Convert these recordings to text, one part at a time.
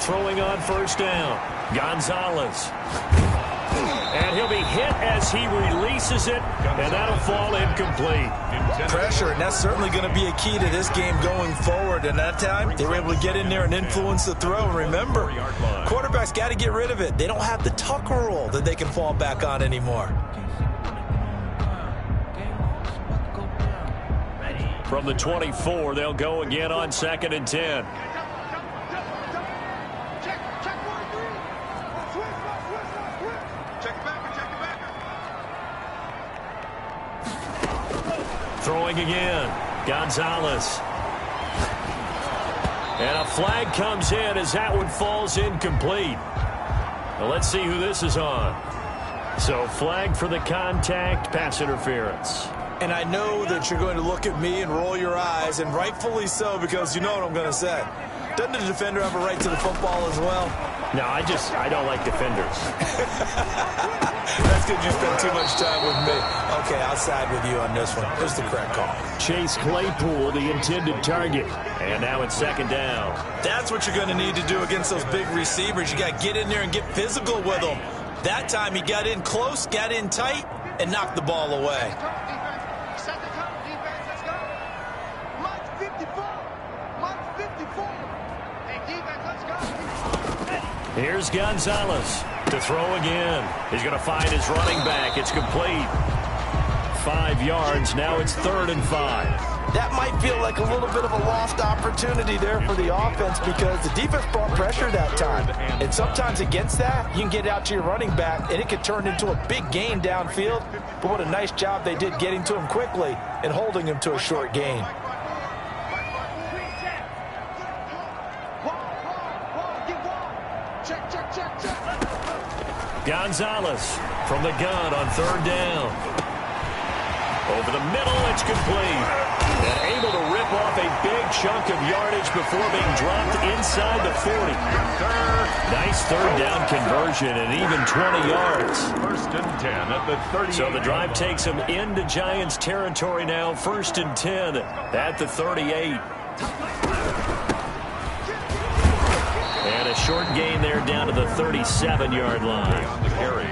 throwing on first down. Gonzalez. And he'll be hit as he releases it, and that'll fall incomplete. Pressure, and that's certainly going to be a key to this game going forward. And that time, they were able to get in there and influence the throw. And remember, quarterbacks got to get rid of it. They don't have the Tucker roll that they can fall back on anymore. From the 24, they'll go again on 2nd and 10. Throwing again. Gonzalez. And a flag comes in as that one falls incomplete. Well, let's see who this is on. So flag for the contact, pass interference. And I know that you're going to look at me and roll your eyes, and rightfully so, because you know what I'm going to say. Doesn't the defender have a right to the football as well? No, I don't like defenders. That's because you spend too much time with me. Okay, I'll side with you on this one. Here's the correct call. Chase Claypool, the intended target. And now it's 2nd down. That's what you're going to need to do against those big receivers. You got to get in there and get physical with them. That time he got in close, got in tight, and knocked the ball away. Here's Gonzalez to throw again. He's going to find his running back. It's complete. 5 yards. Now it's 3rd and 5. That might feel like a little bit of a lost opportunity there for the offense because the defense brought pressure that time. And sometimes against that, you can get out to your running back, and it could turn into a big gain downfield. But what a nice job they did getting to him quickly and holding him to a short gain. Gonzalez from the gun on 3rd down. Over the middle, it's complete. And able to rip off a big chunk of yardage before being dropped inside the 40. Nice 3rd down conversion and even 20 yards. 1st and 10 at the 30. So the drive takes them into Giants territory now. 1st and 10 at the 38. And a short gain there down to the 37-yard line. On the carry.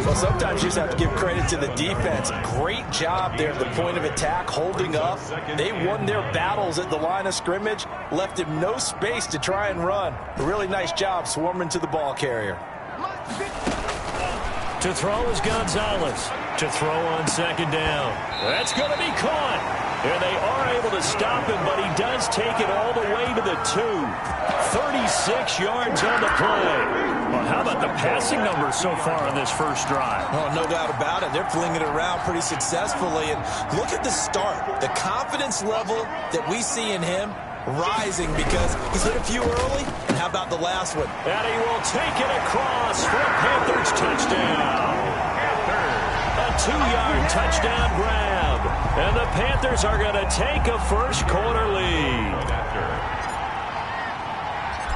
Well, sometimes you just have to give credit to the defense. Great job there at the point of attack, holding up. They won their battles at the line of scrimmage, left him no space to try and run. A really nice job swarming to the ball carrier. To throw is Gonzalez. To throw on 2nd down. That's going to be caught. And they are able to stop him, but he does take it all the way to the 2. 36 yards on the play. Well, how about the passing numbers so far on this first drive? Oh, no doubt about it. They're flinging it around pretty successfully. And look at the start. The confidence level that we see in him rising because he's hit a few early. And how about the last one? And he will take it across for a Panthers touchdown. A 2-yard touchdown grab. And the Panthers are going to take a first-quarter lead.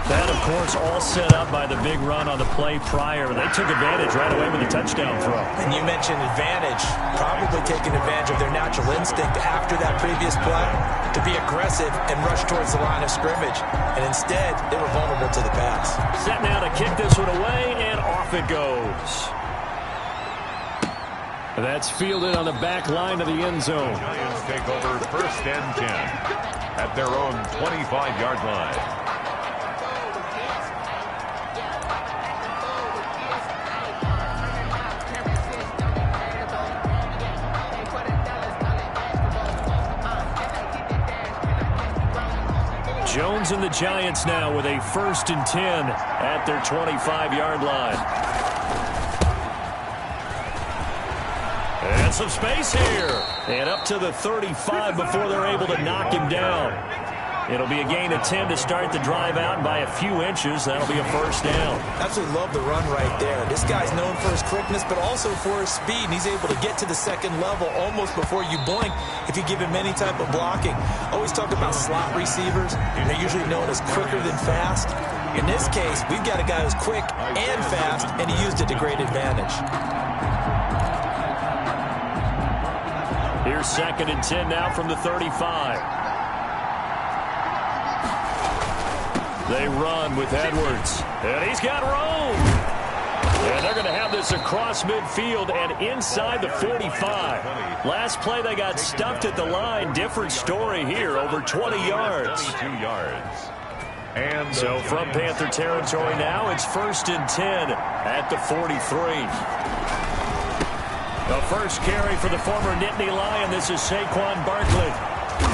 That, of course, all set up by the big run on the play prior. They took advantage right away with the touchdown throw. And you mentioned advantage, probably taking advantage of their natural instinct after that previous play to be aggressive and rush towards the line of scrimmage. And instead, they were vulnerable to the pass. Set now to kick this one away, and off it goes. That's fielded on the back line of the end zone. Giants take over 1st and 10 at their own 25-yard line. Jones and the Giants now with a 1st and 10 at their 25-yard line. And some space here. And up to the 35 before they're able to knock him down. It'll be a gain of 10 to start the drive out by a few inches. That'll be a 1st down. Absolutely love the run right there. This guy's known for his quickness, but also for his speed. And he's able to get to the 2nd level almost before you blink if you give him any type of blocking. Always talk about slot receivers. They're usually known as quicker than fast. In this case, we've got a guy who's quick and fast, and he used it to great advantage. Here's 2nd and 10 now from the 35. They run with Edwards. And he's got room. And they're going to have this across midfield and inside the 45. Last play, they got stuffed at the line. Different story here, over 20 yards. 22 yards. And so from Panther territory now, it's 1st and 10 at the 43. The first carry for the former Nittany Lion. This is Saquon Barkley.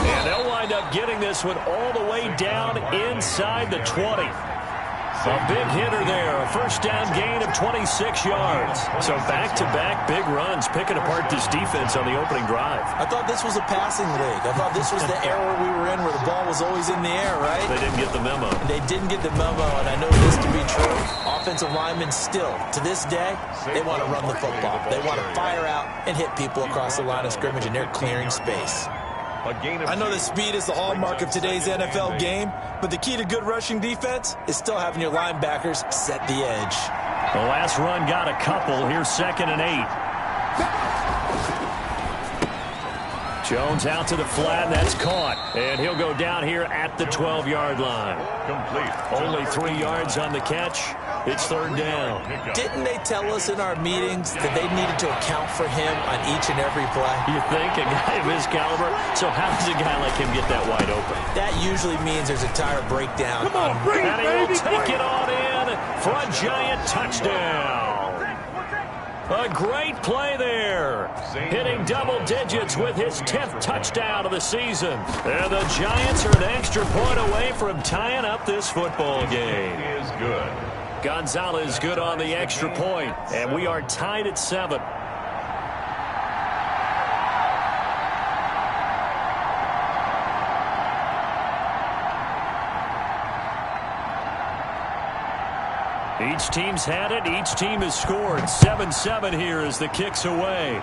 And they'll wind up getting this one all the way down inside the 20. A big hitter there, a first down gain of 26 yards. So back-to-back big runs, picking apart this defense on the opening drive. I thought this was a passing league. I thought this was the era we were in where the ball was always in the air, right? They didn't get the memo. They didn't get the memo, and I know this to be true. Offensive linemen still, to this day, they want to run the football. They want to fire out and hit people across the line of scrimmage, and they're clearing space. I know that speed is the hallmark of today's NFL game, but the key to good rushing defense is still having your linebackers set the edge. The last run got a couple. Here's 2nd and 8. Jones out to the flat. That's caught. And he'll go down here at the 12-yard line. Complete. Only 3 yards on the catch. It's 3rd down. Didn't they tell us in our meetings that they needed to account for him on each and every play? You think a guy of his caliber? So how does a guy like him get that wide open? That usually means there's a tire breakdown. Come on, bring it, baby, will take it on in for a Giant touchdown. A great play there. Hitting double digits with his 10th touchdown of the season. And the Giants are an extra point away from tying up this football game. It is good. Gonzalez good on the extra point, and we are tied at 7. Each team's had it. Each team has scored. 7-7 here as the kick's away.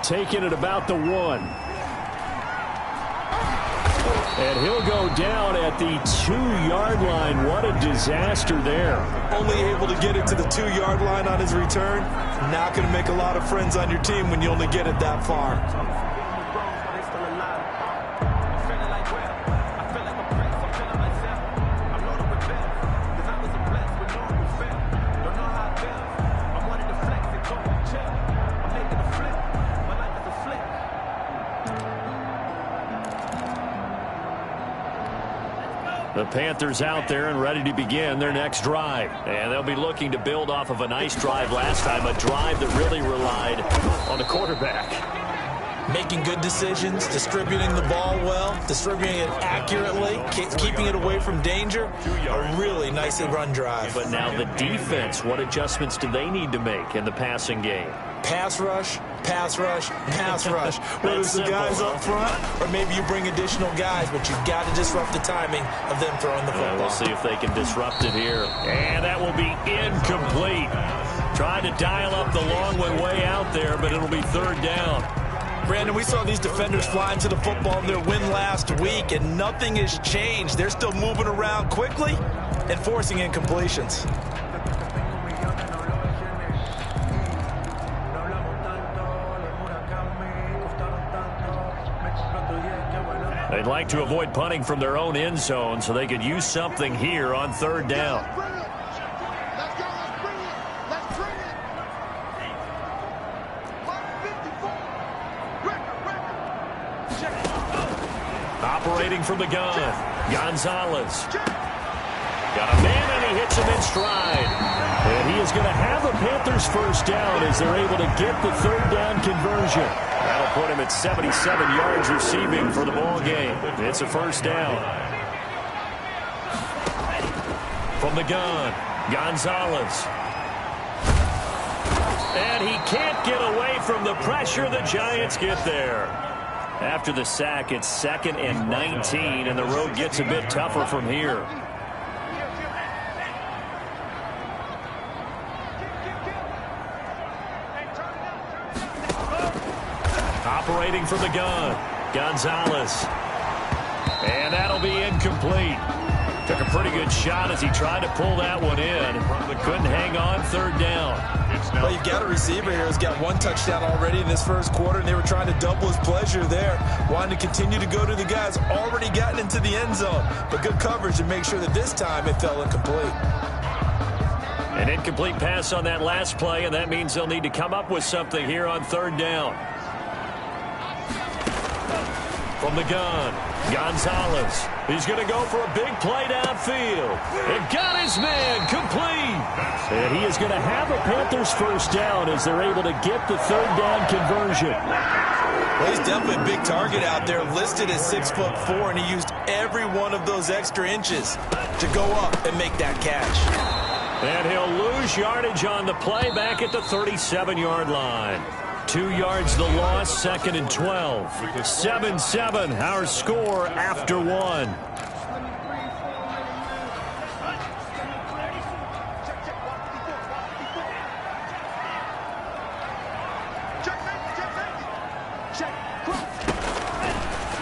Taking it about the 1. And he'll go down at the 2-yard line. What a disaster there. Only able to get it to the 2-yard line on his return. Not going to make a lot of friends on your team when you only get it that far. The Panthers out there and ready to begin their next drive. And they'll be looking to build off of a nice drive last time, a drive that really relied on the quarterback. Making good decisions, distributing the ball well, distributing it accurately, keeping it away from danger. A really nicely run drive. But now the defense, what adjustments do they need to make in the passing game? Pass rush, pass rush, pass rush. Whether it's the guys up front or maybe you bring additional guys, but you've got to disrupt the timing of them throwing the football. We'll see if they can disrupt it here. And that will be incomplete. Trying to dial up the long way out there, but it'll be 3rd down. Brandon, we saw these defenders flying to the football in their win last week, and nothing has changed. They're still moving around quickly and forcing incompletions. They'd like to avoid punting from their own end zone so they could use something here on 3rd down. Operating from the gun, Gonzalez. Got a man, and he hits him in stride. And he is going to have the Panthers first down as they're able to get the 3rd down conversion. That'll put him at 77 yards receiving for the ball game. It's a first down. From the gun, Gonzalez. And he can't get away from the pressure. The Giants get there. After the sack, it's 2nd and 19, and the road gets a bit tougher from here. Operating from the gun, Gonzalez. And that'll be incomplete. Took a pretty good shot as he tried to pull that one in, but couldn't hang on third down. Well, you've got a receiver here who's got one touchdown already in this first quarter, and they were trying to double his pleasure there, wanting to continue to go to the guys already gotten into the end zone. But good coverage to make sure that this time it fell incomplete. An incomplete pass on that last play, and that means they'll need to come up with something here on third down. From the gun, Gonzalez. He's going to go for a big play downfield. And got his man complete. And he is going to have a Panthers first down as they're able to get the third down conversion. Well, he's definitely a big target out there, listed as 6'4", and he used every one of those extra inches to go up and make that catch. And he'll lose yardage on the play back at the 37-yard line. 2 yards the loss, 2nd and 12. 7-7, our score after one.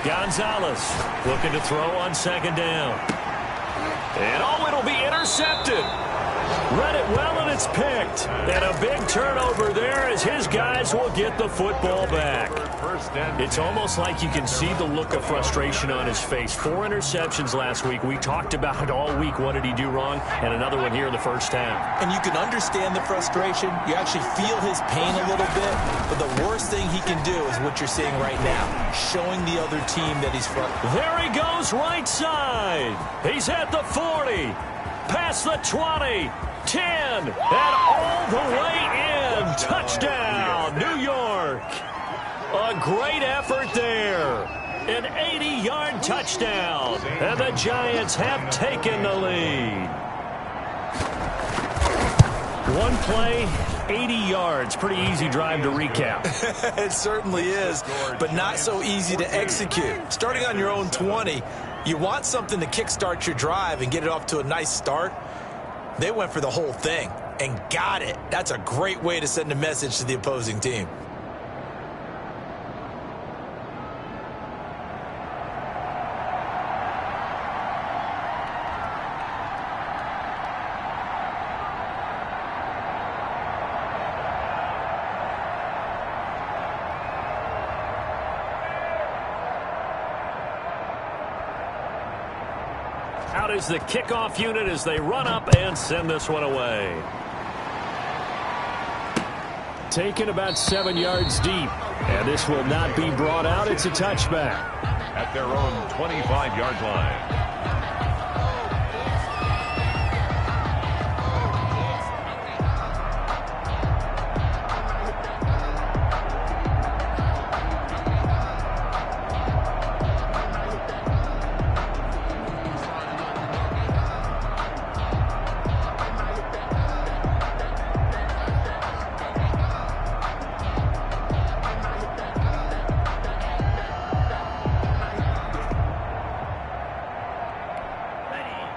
Gonzalez looking to throw on 2nd down. And oh, it'll be intercepted. Read it well, and it's picked. And a big turnover there as his guys will get the football back. It's almost like you can see the look of frustration on his face. 4 interceptions last week. We talked about it all week. What did he do wrong? And another one here in the first half. And you can understand the frustration. You actually feel his pain a little bit. But the worst thing he can do is what you're seeing right now, showing the other team that he's frustrated. There he goes right side. He's at the 40. Past the 20, 10, and all the way in. Touchdown, New York. A great effort there. An 80-yard touchdown. And the Giants have taken the lead. One play, 80 yards. Pretty easy drive to recap. It certainly is, but not so easy to execute. Starting on your own 20, you want something to kickstart your drive and get it off to a nice start. They went for the whole thing and got it. That's a great way to send a message to the opposing team. Out is the kickoff unit as they run up and send this one away. Taken about 7 yards deep. And this will not be brought out. It's a touchback. At their own 25-yard line.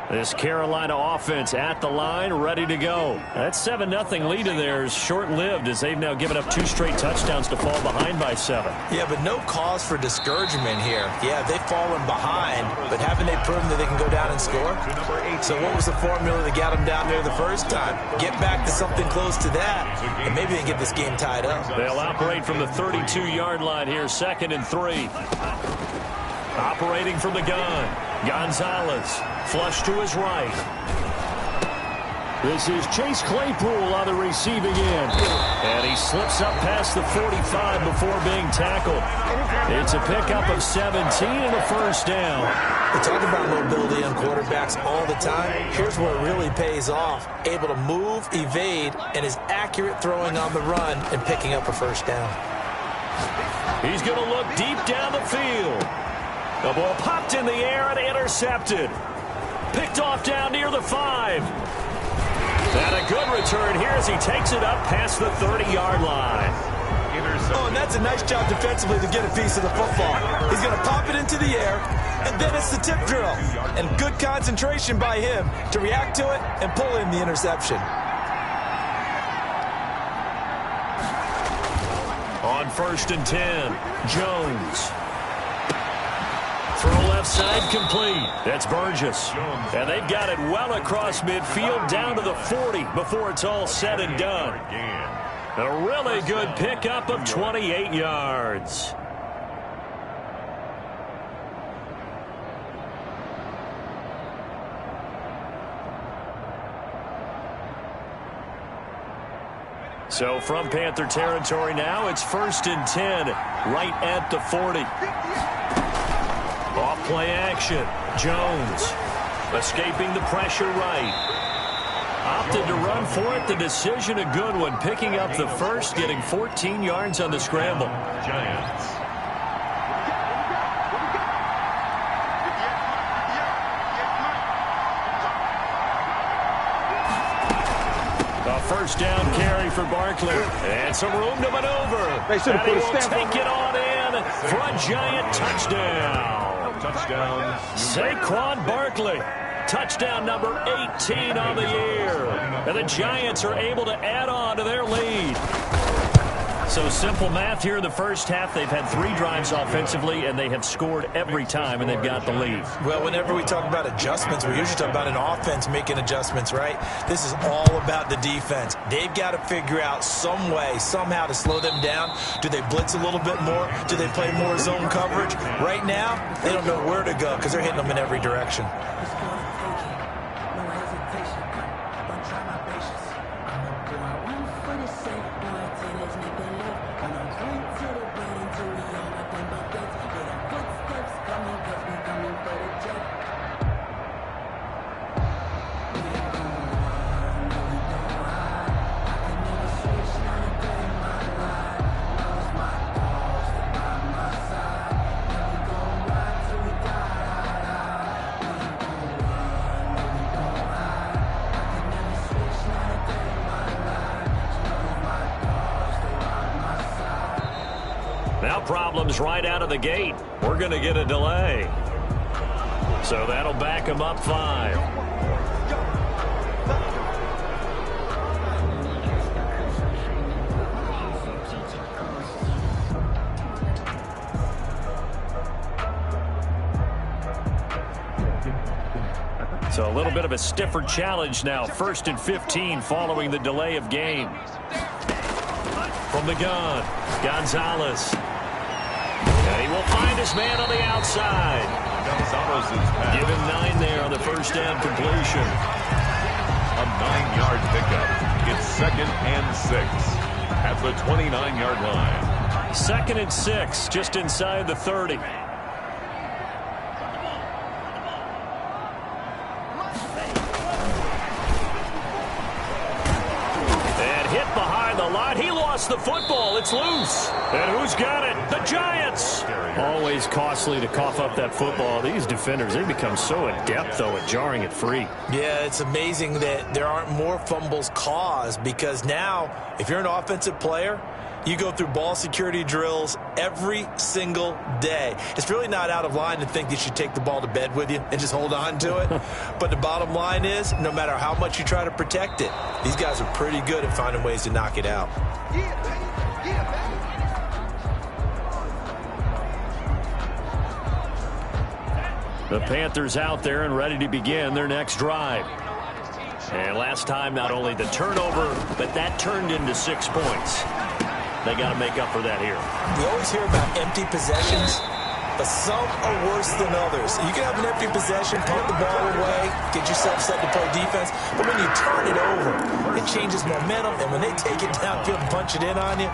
This Carolina offense at the line, ready to go. That 7-0 lead of theirs short-lived as they've now given up 2 straight touchdowns to fall behind by 7. Yeah, but no cause for discouragement here. Yeah, they've fallen behind, but haven't they proven that they can go down and score? So what was the formula that got them down there the first time? Get back to something close to that, and maybe they can get this game tied up. They'll operate from the 32-yard line here, 2nd and 3. Operating from the gun, Gonzalez, flush to his right. This is Chase Claypool on the receiving end. And he slips up past the 45 before being tackled. It's a pickup of 17 and a first down. We talk about mobility on quarterbacks all the time. Here's where it really pays off. Able to move, evade, and is accurate throwing on the run and picking up a first down. He's going to look deep down the field. The ball popped in the air and intercepted. Picked off down near the 5. And a good return here as he takes it up past the 30-yard line. Oh, and that's a nice job defensively to get a piece of the football. He's going to pop it into the air, and then it's the tip drill. And good concentration by him to react to it and pull in the interception. On 1st and 10, Jones. for a left side complete. That's Burgess. And they've got it well across midfield down to the 40 before it's all said and done. A really good pickup of 28 yards. So from Panther territory now, it's 1st and 10, right at the 40. Off play action. Jones escaping the pressure right. Opted to run for it. The decision a good one. Picking up the first, getting 14 yards on the scramble. Giants. First down carry for Barkley. And some room to maneuver. And he will take it on in for a Giant touchdown. Touchdown. Saquon Barkley. Touchdown number 18 on the year. And the Giants are able to add on to their lead. So simple math here in the first half. They've had 3 drives offensively, and they have scored every time, and they've got the lead. Well, whenever we talk about adjustments, we usually talk about an offense making adjustments, right? This is all about the defense. They've got to figure out some way, somehow to slow them down. Do they blitz a little bit more? Do they play more zone coverage? Right now, they don't know where to go because they're hitting them in every direction. Now problems right out of the gate. We're going to get a delay. So that'll back them up 5. So a little bit of a stiffer challenge now. 1st and 15 following the delay of game. From the gun, Gonzalez. And he will find his man on the outside. Give him 9 there on the first down completion. A 9-yard pickup. It's 2nd and 6 at the 29-yard line. 2nd and 6, just inside the 30. And hit behind the line. He lost the football. It's loose. And who's got it? The Giants. Always costly to cough up that football. These defenders, they become so adept, though, at jarring it free. Yeah, it's amazing that there aren't more fumbles caused because now, if you're an offensive player, you go through ball security drills every single day. It's really not out of line to think that you should take the ball to bed with you and just hold on to it. But the bottom line is, no matter how much you try to protect it, these guys are pretty good at finding ways to knock it out. The Panthers out there and ready to begin their next drive. And last time, not only the turnover, but that turned into 6 points. They got to make up for that here. We always hear about empty possessions, but some are worse than others. You can have an empty possession, punt the ball away, get yourself set to play defense, but when you turn it over, it changes momentum, and when they take it downfield and punch it in on you,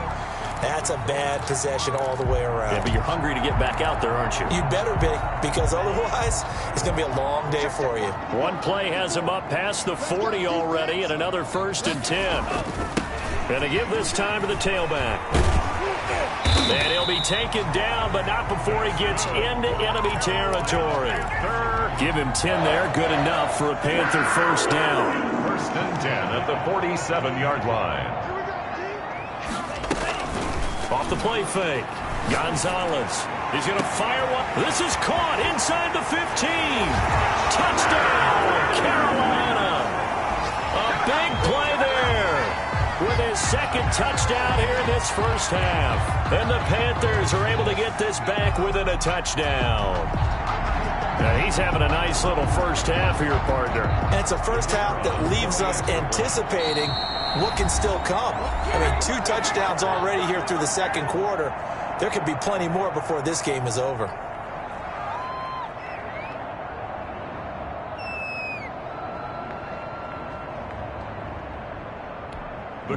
that's a bad possession all the way around. Yeah, but you're hungry to get back out there, aren't you? You better be, because otherwise it's going to be a long day for you. One play has him up past the 40 already, and another 1st and 10. And to give this time to the tailback. And he'll be taken down, but not before he gets into enemy territory. Give him 10 there, good enough for a Panther first down. 1st and 10 at the 47-yard line. Off the play fake. Gonzalez. He's going to fire one. This is caught inside the 15. Touchdown, Carolina. A big play there with his 2nd touchdown here in this first half. And the Panthers are able to get this back within a touchdown. He's having a nice little first half here, partner. And it's a first half that leaves us anticipating what can still come. I mean, 2 touchdowns already here through the second quarter. There could be plenty more before this game is over.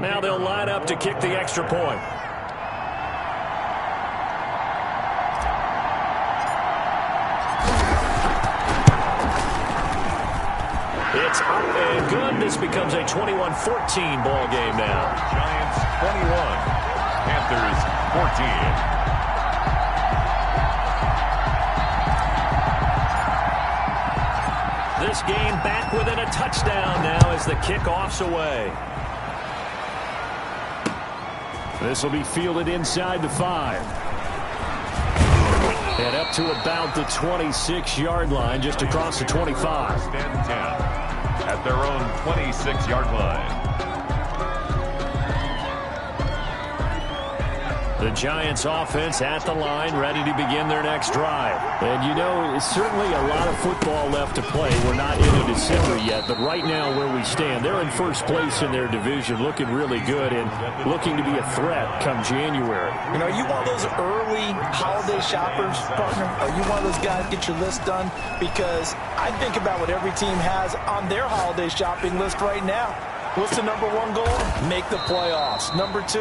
Now they'll line up to kick the extra point. It's up and good. This becomes a 21-14 ball game now. Giants 21, Panthers 14. This game back within a touchdown now as the kickoff's away. This will be fielded inside the 5. And up to about the 26-yard line, just across the 25. First and 10 at their own 26-yard line. The Giants offense at the line, ready to begin their next drive. And you know, it's certainly a lot of football left to play. We're not into December yet, but right now where we stand, they're in first place in their division, looking really good and looking to be a threat come January. You know, are you one of those early holiday shoppers, partner? Are you one of those guys get your list done? Because I think about what every team has on their holiday shopping list right now. What's the number 1 goal? Make the playoffs. Number 2?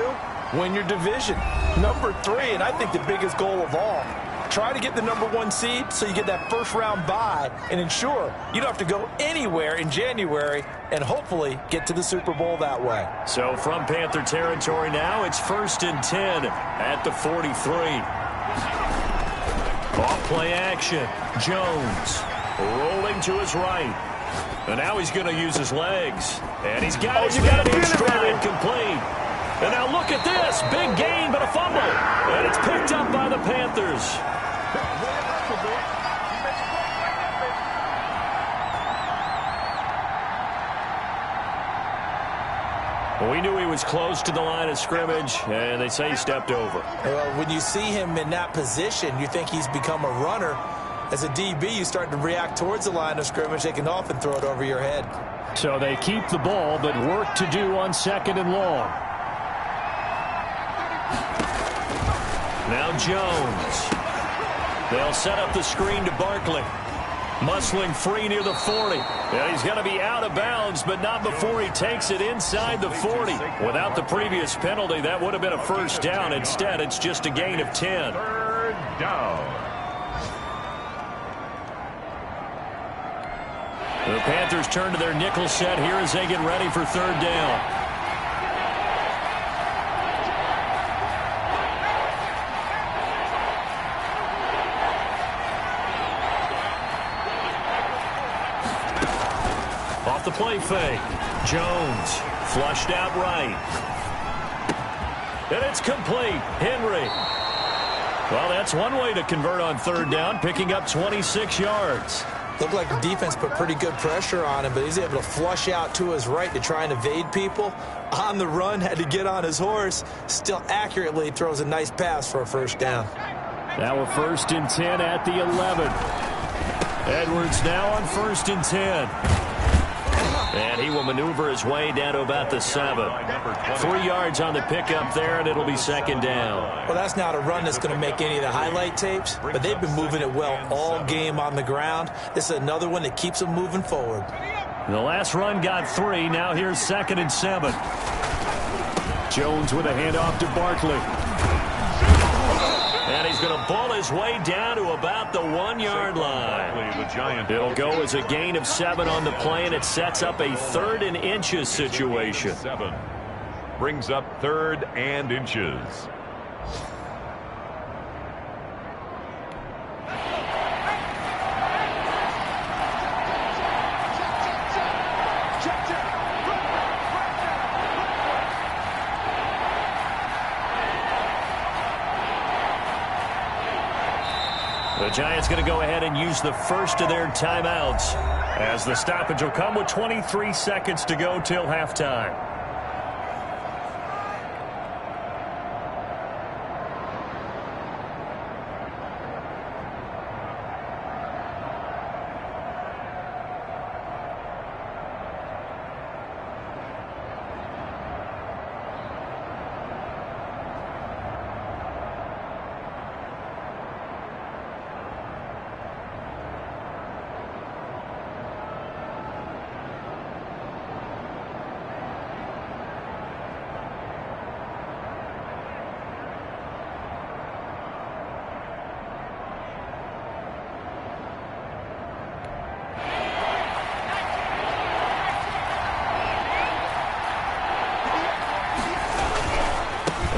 Win your division. Number 3, and I think the biggest goal of all, try to get the number 1 seed so you get that first-round bye and ensure you don't have to go anywhere in January and hopefully get to the Super Bowl that way. So from Panther territory now, it's 1st and 10 at the 43. Off play action. Jones rolling to his right. And now he's going to use his legs. And he's got his man in stride complete. And now look at this. Big gain, but a fumble. And it's picked up by the Panthers. We knew he was close to the line of scrimmage, and they say he stepped over. Well, when you see him in that position, you think he's become a runner. As a DB, you start to react towards the line of scrimmage. They can often throw it over your head. So they keep the ball, but work to do on 2nd and long. Now Jones. They'll set up the screen to Barkley. Muscling free near the 40. Yeah, he's going to be out of bounds, but not before he takes it inside the 40. Without the previous penalty, that would have been a first down. Instead, it's just a gain of 10. 3rd down. The Panthers turn to their nickel set here as they get ready for 3rd down. Off the play fake. Jones flushed out right. And it's complete. Henry. Well, that's one way to convert on 3rd down, picking up 26 yards. Looked like the defense put pretty good pressure on him, but he's able to flush out to his right to try and evade people. On the run, had to get on his horse. Still accurately throws a nice pass for a first down. Now a 1st and 10 at the 11. Edwards now on 1st and 10. And he will maneuver his way down to about the 7. 3 yards on the pickup there, and it'll be 2nd down. Well, that's not a run that's going to make any of the highlight tapes, but they've been moving it well all game on the ground. This is another one that keeps them moving forward. The last run got 3. Now here's 2nd and 7. Jones with a handoff to Barkley. And he's going to ball his way down to about the 1-yard line. It'll go as a gain of 7 on the play, and it sets up a 3rd and inches situation. 7 brings up 3rd and inches. The Giants going to go ahead and use the first of their timeouts as the stoppage will come with 23 seconds to go till halftime.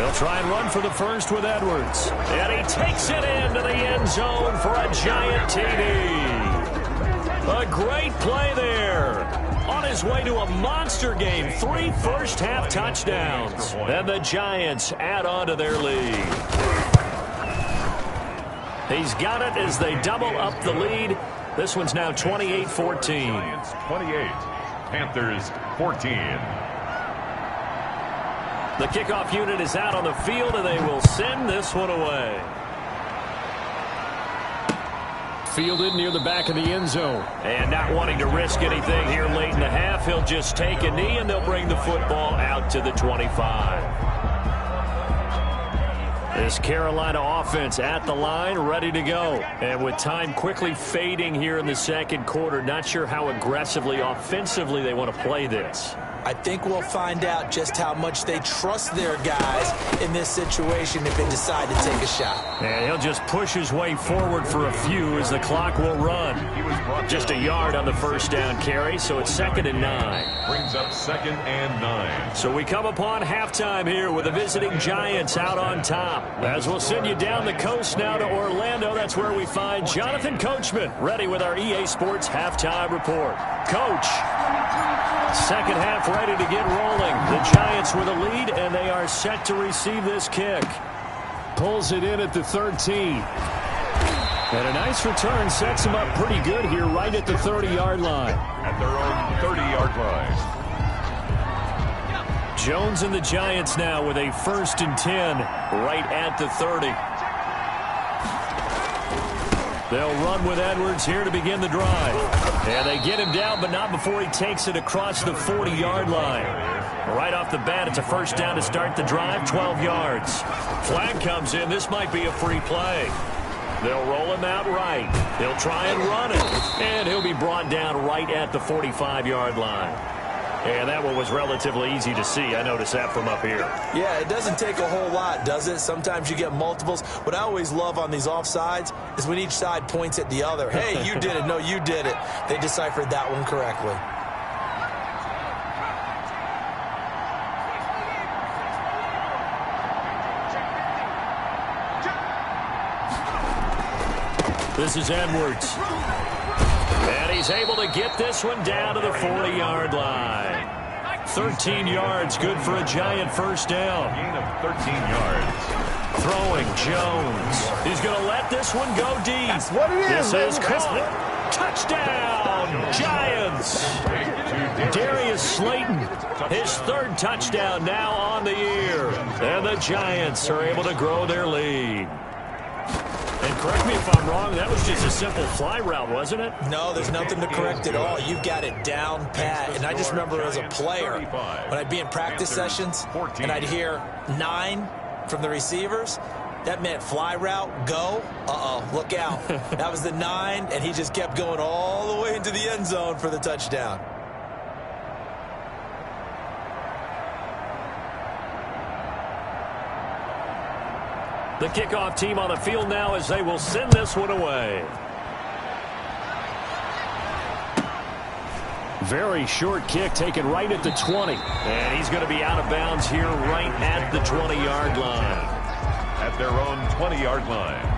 They'll try and run for the first with Edwards. And he takes it into the end zone for a giant TD. A great play there. On his way to a monster game, 3 first-half touchdowns. And the Giants add on to their lead. He's got it as they double up the lead. This one's now 28-14. Giants 28, Panthers 14. The kickoff unit is out on the field, and they will send this one away. Fielded near the back of the end zone. And not wanting to risk anything here late in the half, he'll just take a knee, and they'll bring the football out to the 25. This Carolina offense at the line, ready to go. And with time quickly fading here in the second quarter, not sure how aggressively, offensively they want to play this. I think we'll find out just how much they trust their guys in this situation if they decide to take a shot. And he'll just push his way forward for a few as the clock will run. Just a yard on the first down carry, so it's 2nd and 9. Brings up 2nd and 9. So we come upon halftime here with the visiting Giants out on top. As we'll send you down the coast now to Orlando, that's where we find Jonathan Coachman, ready with our EA Sports halftime report. Coach. Second half ready to get rolling. The Giants with a lead, and they are set to receive this kick. Pulls it in at the 13. And a nice return sets him up pretty good here right at the 30-yard line. At their own 30-yard line. Jones and the Giants now with a 1st and 10 right at the 30. They'll run with Edwards here to begin the drive. And they get him down, but not before he takes it across the 40-yard line. Right off the bat, it's a first down to start the drive, 12 yards. Flag comes in. This might be a free play. They'll roll him out right. He'll try and run it. And he'll be brought down right at the 45-yard line. And that one was relatively easy to see. I noticed that from up here. Yeah, it doesn't take a whole lot, does it? Sometimes you get multiples. What I always love on these offsides is when each side points at the other. Hey, you did it. No, you did it. They deciphered that one correctly. This is Edwards. And he's able to get this one down to the 40-yard line. 13 yards, good for a Giant first down. Gain of 13 yards. Throwing Jones. He's going to let this one go deep. That's what it is. This is caught. Touchdown, Giants. Darius Slayton, his 3rd touchdown now on the year. And the Giants are able to grow their lead. And correct me if I'm wrong, that was just a simple fly route, wasn't it? No, there's nothing to correct at all. You've got it down pat. And I just remember as a player, when I'd be in practice sessions and I'd hear 9 from the receivers, that meant fly route, go. Uh-oh, look out. That was the 9, and he just kept going all the way into the end zone for the touchdown. The kickoff team on the field now as they will send this one away. Very short kick taken right at the 20. And he's going to be out of bounds here right at the 20-yard line. At their own 20-yard line.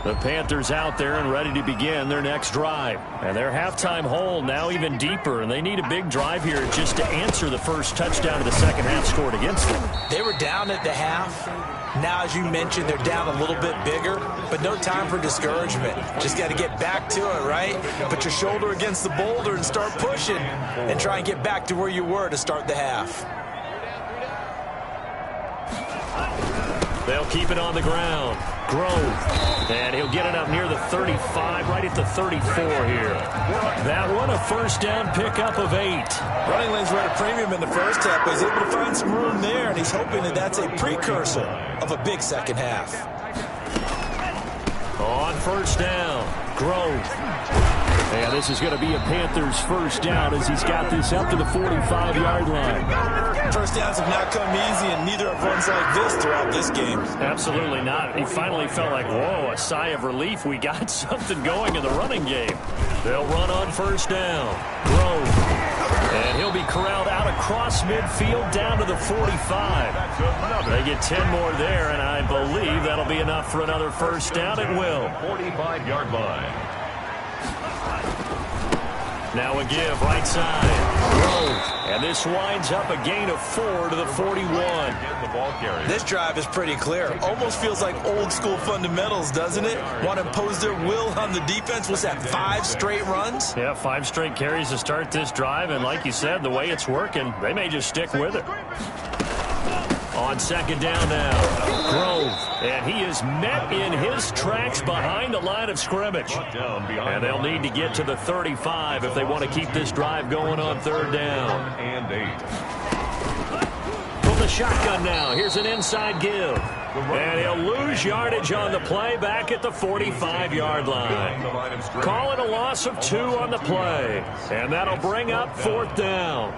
The Panthers out there and ready to begin their next drive. And their halftime hole now even deeper, and they need a big drive here just to answer the first touchdown of the second half scored against them. They were down at the half. Now, as you mentioned, they're down a little bit bigger, but no time for discouragement. Just got to get back to it, right? Put your shoulder against the boulder and start pushing and try and get back to where you were to start the half. They'll keep it on the ground. Grove. And he'll get it up near the 35, right at the 34 here. That one, a first down pickup of 8. Running lanes were at a premium in the first half, but he's able to find some room there, and he's hoping that that's a precursor of a big second half. On first down, Grove. And this is going to be a Panthers first down as he's got this up to the 45-yard line. First downs have not come easy, and neither have runs like this throughout this game. Absolutely not. He finally felt like, whoa, a sigh of relief. We got something going in the running game. They'll run on first down. Grove. And he'll be corralled out across midfield down to the 45. They get 10 more there, and I believe that'll be enough for another first down at will. 45-yard line. Now a give, right side. Grove. And this winds up a gain of 4 to the 41. This drive is pretty clear. Almost feels like old school fundamentals, doesn't it? Want to impose their will on the defense. What's that, 5 straight runs? Yeah, 5 straight carries to start this drive. And like you said, the way it's working, they may just stick with it. On second down now, Grove, and he is met in his tracks behind the line of scrimmage. And they'll need to get to the 35 if they want to keep this drive going on third down. And 8. From the shotgun now, here's an inside give. And he'll lose yardage on the play back at the 45-yard line. Call it a loss of 2 on the play. And that'll bring up fourth down.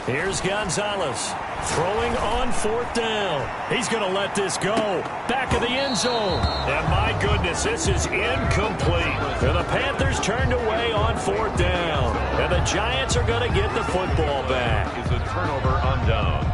Here's Gonzalez throwing on fourth down. He's going to let this go. Back of the end zone. And my goodness, this is incomplete. And the Panthers turned away on fourth down. And the Giants are going to get the football back. Is a turnover on downs.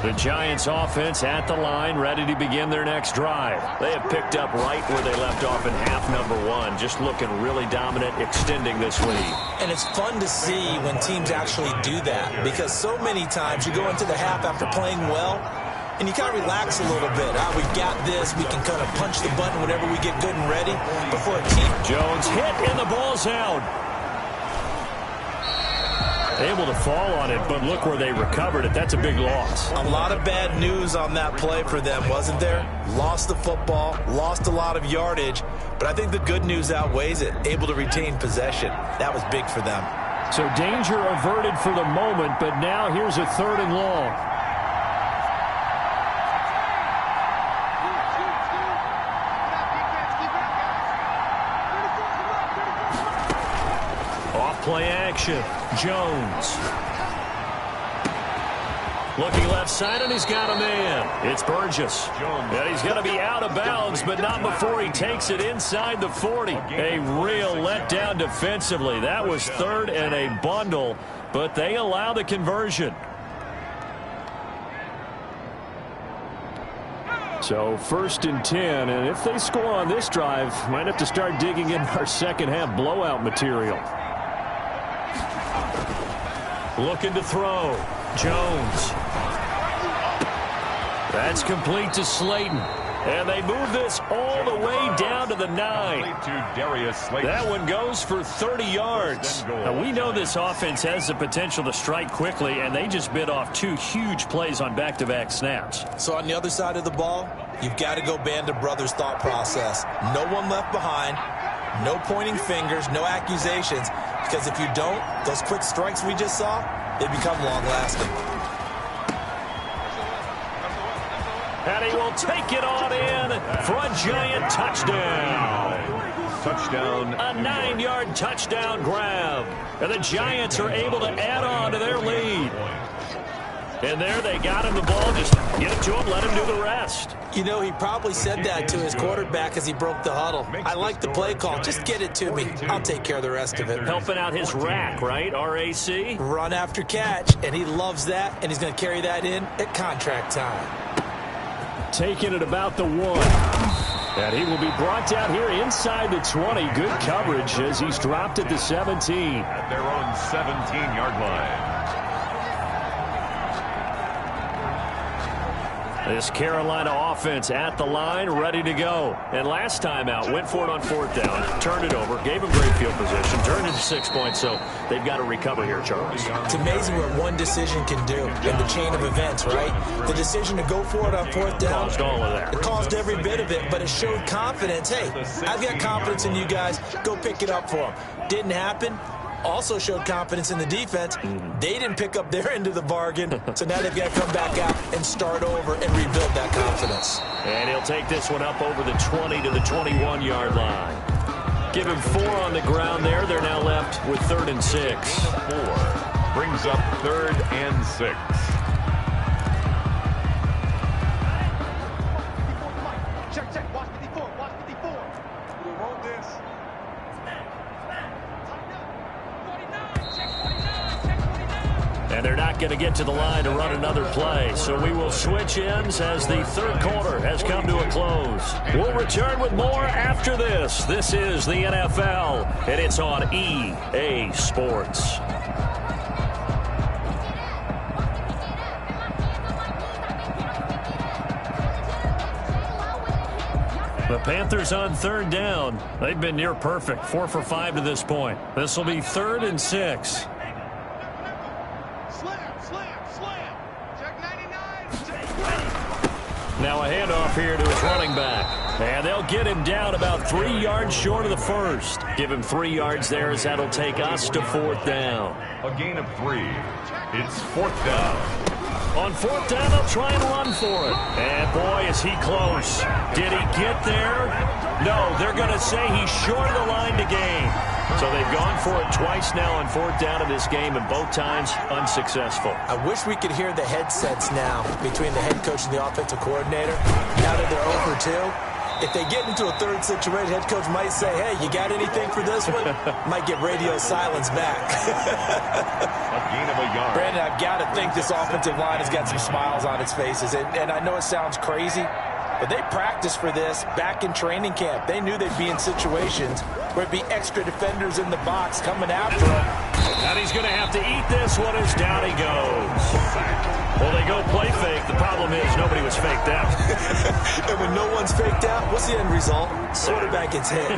The Giants offense at the line, ready to begin their next drive. They have picked up right where they left off in half number 1, just looking really dominant, extending this lead. And it's fun to see when teams actually do that, because so many times you go into the half after playing well, and you kind of relax a little bit. We've got this. We can kind of punch the button whenever we get good and ready. Before a team. Jones hit, and the ball's out. Able to fall on it, but look where they recovered it. That's a big loss. A lot of bad news on that play for them, wasn't there? Lost the football, lost a lot of yardage, but I think the good news outweighs it. Able to retain possession. That was big for them. So danger averted for the moment, but now here's a 3rd and long. Play action. Jones. Looking left side, and he's got a man. It's Burgess. And he's going to be out of bounds, but not before he takes it inside the 40. A real letdown defensively. That was 3rd and a bundle, but they allow the conversion. So 1st and 10, and if they score on this drive, might have to start digging in our second half blowout material. Looking to throw. Jones. That's complete to Slayton. And they move this all the way down to the 9. That one goes for 30 yards. Now, we know this offense has the potential to strike quickly, and they just bit off 2 huge plays on back-to-back snaps. So on the other side of the ball, you've got to go band of brothers thought process. No one left behind. No pointing fingers. No accusations. Because if you don't, those quick strikes we just saw, they become long-lasting. And he will take it on in for a Giant touchdown. Touchdown. A 9-yard touchdown grab. And the Giants are able to add on to their lead. And there they got him the ball. Just get it to him, let him do the rest. You know, he probably said that to his quarterback as he broke the huddle. I like the play call. Just get it to me. I'll take care of the rest of it. Helping out his rack, right? RAC? Run after catch, and he loves that, and he's going to carry that in at contract time. Taking it about the 1. And he will be brought down here inside the 20. Good coverage as he's dropped at the 17. At their own 17-yard line. This Carolina offense at the line, ready to go. And last time out, went for it on 4th down, turned it over, gave him great field position, turned it to 6 points, so they've got to recover here, Charles. It's amazing what one decision can do in the chain of events, right? The decision to go for it on 4th down. Caused all of that. It caused every bit of it, but it showed confidence. Hey, I've got confidence in you guys. Go pick it up for them. Didn't happen. Also showed confidence in the defense. They didn't pick up their end of the bargain, so now they've got to come back out and start over and rebuild that confidence. And he'll take this one up over the 20 to the 21-yard line. Give him 4 on the ground there. They're now left with 3rd and 6. 4 brings up 3rd and 6. And they're not going to get to the line to run another play. So we will switch ends as the third quarter has come to a close. We'll return with more after this. This is the NFL, and it's on EA Sports. The Panthers on third down. They've been near perfect, 4 for 5 to this point. This will be 3rd and 6. Now a handoff here to his running back. And they'll get him down about 3 yards short of the first. Give him 3 yards there as that'll take us to 4th down. A gain of 3. It's 4th down. On 4th down, they'll try and run for it. And boy, is he close. Did he get there? No, they're going to say he's short of the line to gain. So they've gone for it twice now on 4th down in this game, and both times unsuccessful. I wish we could hear the headsets now between the head coach and the offensive coordinator. Now that they're 0 for 2, if they get into a third situation, head coach might say, hey, you got anything for this one? Might get radio silence back. A gain of a yard. Brandon, I've got to think this offensive line has got some smiles on its faces. And I know it sounds crazy, but they practiced for this back in training camp. They knew they'd be in situations where it'd be extra defenders in the box coming after him. And he's going to have to eat this one as down he goes. Well, they go play fake. The problem is nobody was faked out. And when no one's faked out, what's the end result? Quarterback gets hit.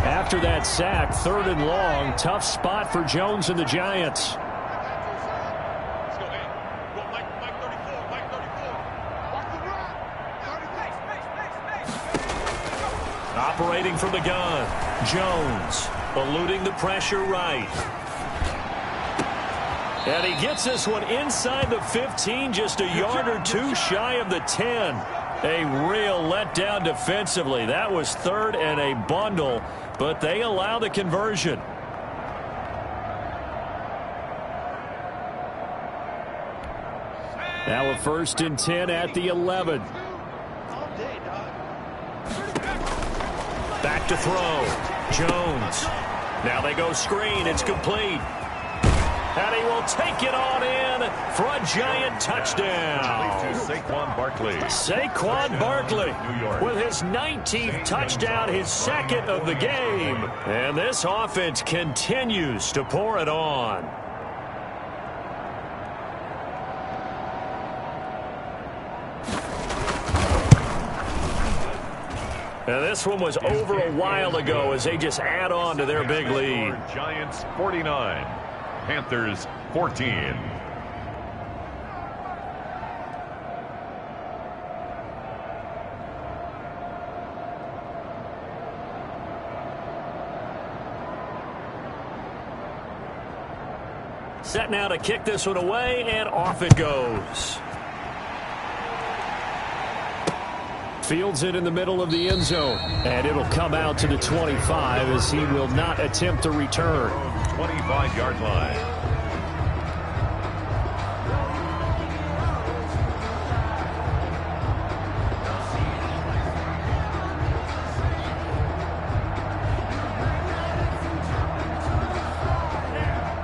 After that sack, 3rd and long, tough spot for Jones and the Giants. Operating from the gun, Jones eluding the pressure right. And he gets this one inside the 15, just a yard or 2 shy of the 10. A real letdown defensively. That was 3rd and a bundle, but they allow the conversion. Now a 1st and 10 at the 11. Back to throw. Jones. Now they go screen. It's complete. And he will take it on in for a giant touchdown. To Saquon Barkley. Saquon Barkley with his 19th touchdown, his 2nd of the game. And this offense continues to pour it on. And this one was over a while ago as they just add on to their big lead. Giants 49, Panthers 14. Set now to kick this one away, and off it goes. Fields it in the middle of the end zone, and it'll come out to the 25 as he will not attempt to return. 25-yard line.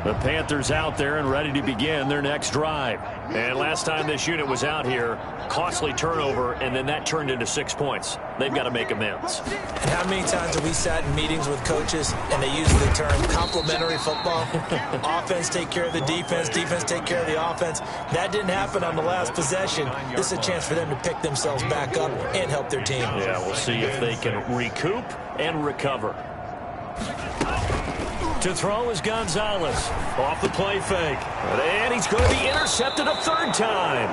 The Panthers out there and ready to begin their next drive. And last time this unit was out here, costly turnover, and then that turned into 6 points. They've got to make amends. And how many times have we sat in meetings with coaches and they use the term complementary football? Offense take care of the defense, defense take care of the offense. That didn't happen on the last possession. This is a chance for them to pick themselves back up and help their team. Yeah, we'll see if they can recoup and recover. To throw is Gonzalez. Off the play fake. And he's going to be intercepted a 3rd time.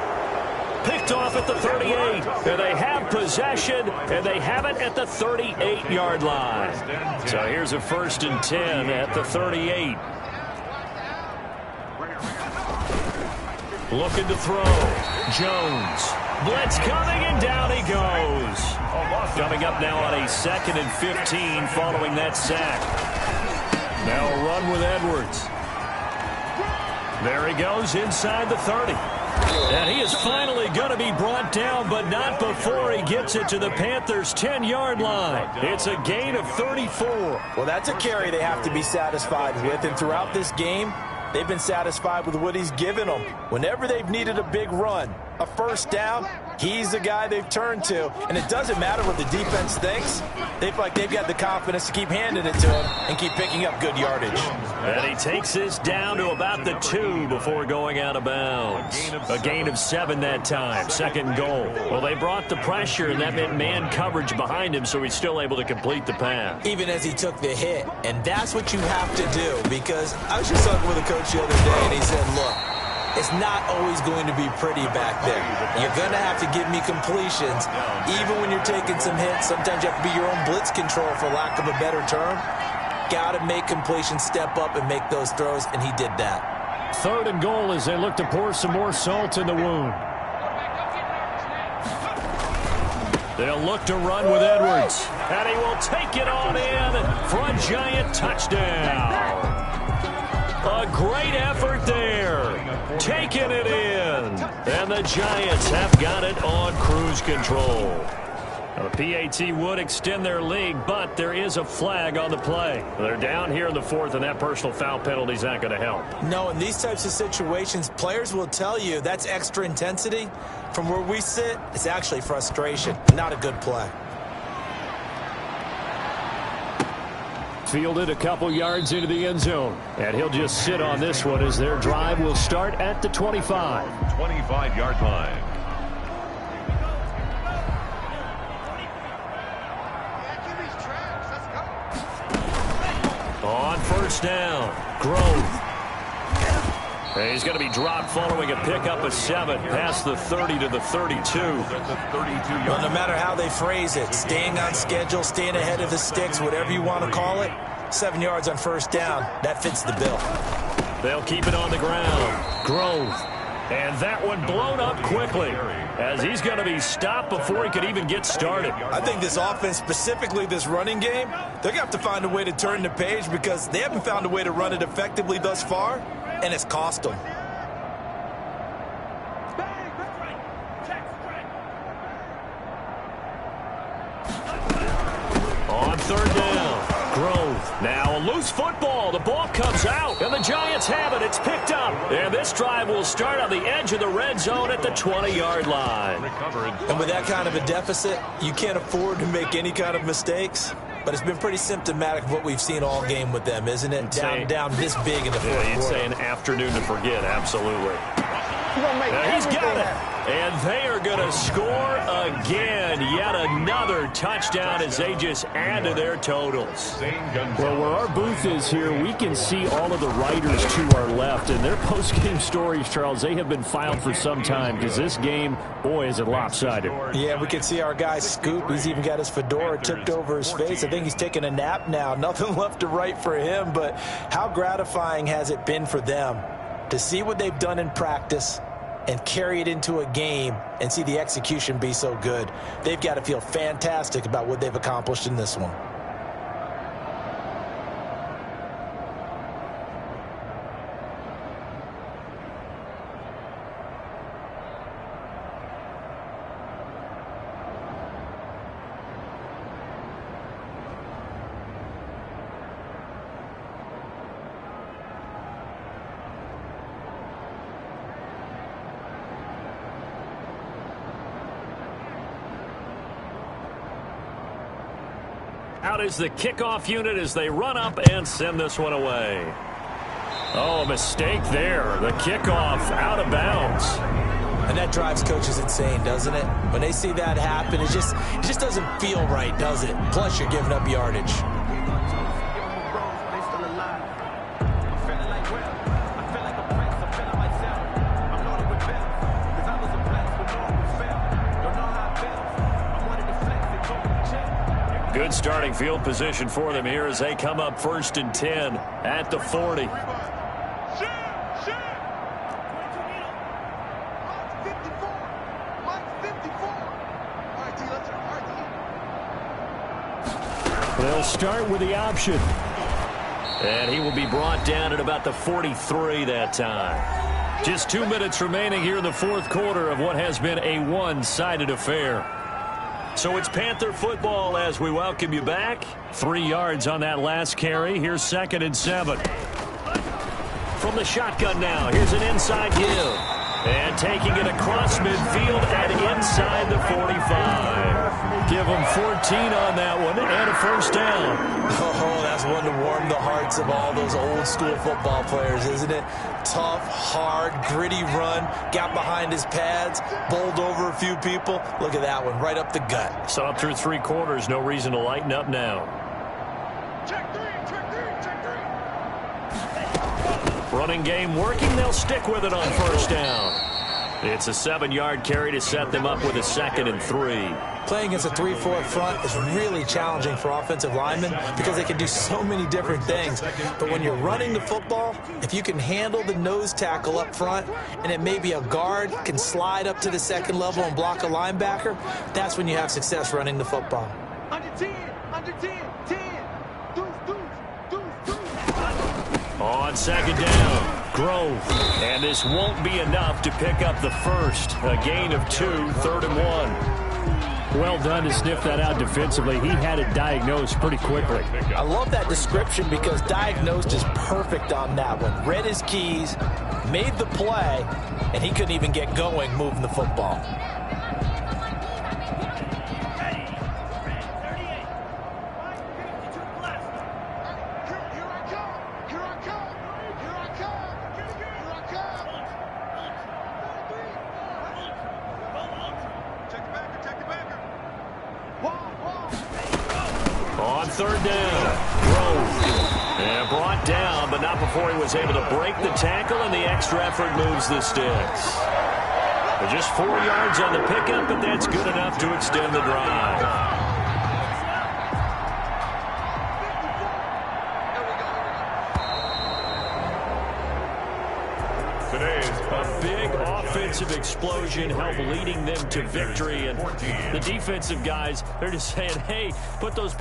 Picked off at the 38. And they have possession, and they have it at the 38-yard line. So here's a 1st and 10 at the 38. Looking to throw. Jones. Blitz coming, and down he goes. Coming up now on a 2nd and 15 following that sack. Now a run with Edwards. There he goes inside the 30. And he is finally going to be brought down, but not before he gets it to the Panthers' 10-yard line. It's a gain of 34. Well, that's a carry they have to be satisfied with, and throughout this game, they've been satisfied with what he's given them. Whenever they've needed a big run, a first down, he's the guy they've turned to. And it doesn't matter what the defense thinks. They feel like they've got the confidence to keep handing it to him and keep picking up good yardage. And he takes this down to about the 2 before going out of bounds. A gain of 7 that time. Second goal. Well, they brought the pressure, and that meant man coverage behind him, so he's still able to complete the pass. Even as he took the hit. And that's what you have to do, because I was just talking with a coach the other day, and he said, look, it's not always going to be pretty back there. You're going to have to give me completions. Even when you're taking some hits, sometimes you have to be your own blitz control, for lack of a better term. Got to make completions, step up, and make those throws, and he did that. Third and goal as they look to pour some more salt in the wound. They'll look to run with Edwards. And he will take it on in for a giant touchdown. A great effort there. Taking it in. And the Giants have got it on cruise control. The PAT would extend their lead, but there is a flag on the play. They're down here in the 4th, and that personal foul penalty is not going to help. No, in these types of situations, players will tell you that's extra intensity. From where we sit, it's actually frustration. Not a good play. Fielded a couple yards into the end zone. And he'll just sit on this one as their drive will start at the 25. 25-yard line. On first down, Grove. And he's going to be dropped following a pickup of 7 past the 30 to the 32. Well, no matter how they phrase it, staying on schedule, staying ahead of the sticks, whatever you want to call it, 7 yards on first down, that fits the bill. They'll keep it on the ground. Grove. And that one blown up quickly as he's going to be stopped before he could even get started. I think this offense, specifically this running game, they're going to have to find a way to turn the page because they haven't found a way to run it effectively thus far, and it's cost them. On third down, Grove. Now a loose football. The ball comes out, and the Giants have it. It's picked up. And this drive will start on the edge of the red zone at the 20-yard line. And with that kind of a deficit, you can't afford to make any kind of mistakes. But it's been pretty symptomatic of what we've seen all game with them, isn't it? Down this big in the fourth quarter. You'd say an afternoon to forget, absolutely. He's got it. And they are going to score again. Yet another touchdown as they just add to their totals. Well, where our booth is here, we can see all of the writers to our left. And their post-game stories, Charles, they have been filed for some time because this game, boy, is it lopsided. Yeah, we can see our guy Scoop. He's even got his fedora tipped over his face. I think he's taking a nap now. Nothing left to write for him. But how gratifying has it been for them to see what they've done in practice and carry it into a game and see the execution be so good? They've got to feel fantastic about what they've accomplished in this one. Out is the kickoff unit as they run up and send this one away. Oh, a mistake there. The kickoff out of bounds. And that drives coaches insane, doesn't it? When they see that happen, it just doesn't feel right, does it? Plus, you're giving up yardage. Good starting field position for them here as they come up 1st and 10 at the 40. They'll start with the option. And he will be brought down at about the 43 that time. Just 2 minutes remaining here in the fourth quarter of what has been a one-sided affair. So it's Panther football as we welcome you back. 3 yards on that last carry. Here's 2nd and 7. From the shotgun now, here's an inside give. And taking it across midfield and inside the 45. Give them 14 on that one and a first down. Oh, that's one to warm the hearts of all those old school football players, isn't it? Tough, hard, gritty run. Got behind his pads, bowled over a few people. Look at that one, right up the gut. So up through 3 quarters, no reason to lighten up now. Check three. Running game working. They'll stick with it on first down. It's a 7-yard carry to set them up with a 2nd and 3. Playing against a 3-4 front is really challenging for offensive linemen because they can do so many different things. But when you're running the football, if you can handle the nose tackle up front and it may be a guard can slide up to the 2nd level and block a linebacker, that's when you have success running the football. Under 10. 10. On 2nd down, Grove. And this won't be enough to pick up the first. A gain of 2, 3rd and 1. Well done to sniff that out defensively. He had it diagnosed pretty quickly. I love that description because diagnosed is perfect on that one. Read his keys, made the play, and he couldn't even get going moving the football. On 3rd down, Grove. And brought down, but not before he was able to break the tackle, and the extra effort moves the sticks. But just 4 yards on the pickup, but that's good enough to extend the drive. A big offensive explosion helped leading them to victory. And the defensive guys, they're just saying, hey, put those